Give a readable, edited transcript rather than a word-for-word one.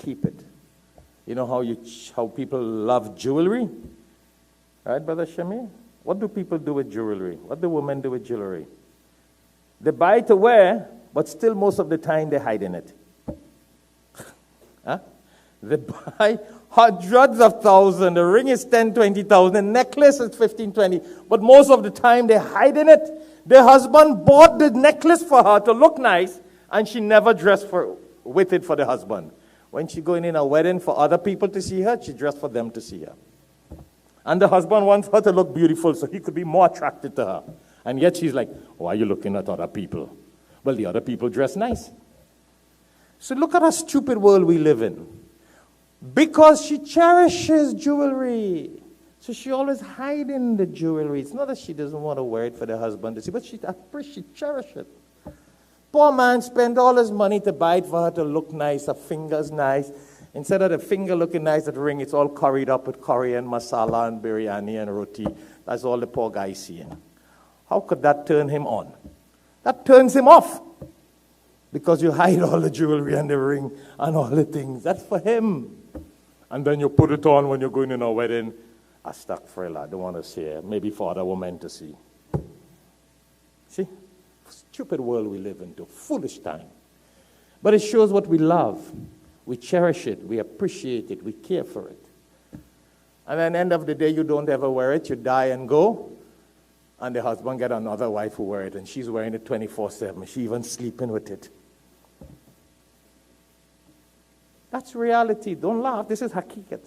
keep it. You know how people love jewelry? Right, Brother Shamir? What do people do with jewelry? What do women do with jewelry? They buy it to wear, but still most of the time they're hiding it. Huh? They buy hundreds of thousands. The ring is 10, 20,000. The necklace is 15, 20. But most of the time they're hiding it. The husband bought the necklace for her to look nice, and she never dressed with it for the husband. When she going in a wedding for other people to see her, she dressed for them to see her. And the husband wants her to look beautiful so he could be more attracted to her. And yet she's like, why are you looking at other people? Well, the other people dress nice. So look at a stupid world we live in. Because she cherishes jewelry. So she always hiding the jewelry. It's not that she doesn't want to wear it for the husband to see, but she cherishes it. Poor man spent all his money to buy it for her to look nice, her fingers nice. Instead of the finger looking nice at the ring, it's all curried up with curry and masala and biryani and roti. That's all the poor guy is seeing. How could that turn him on? That turns him off. Because you hide all the jewelry and the ring and all the things. That's for him. And then you put it on when you're going in a wedding. Astaghfirullah, I don't want to see it. Maybe for other women to see. See? Stupid world we live into. Foolish time. But it shows what we love. We cherish it. We appreciate it. We care for it. And at the end of the day, you don't ever wear it. You die and go. And the husband get another wife who wear it. And she's wearing it 24/7. She's even sleeping with it. That's reality. Don't laugh. This is hakikat.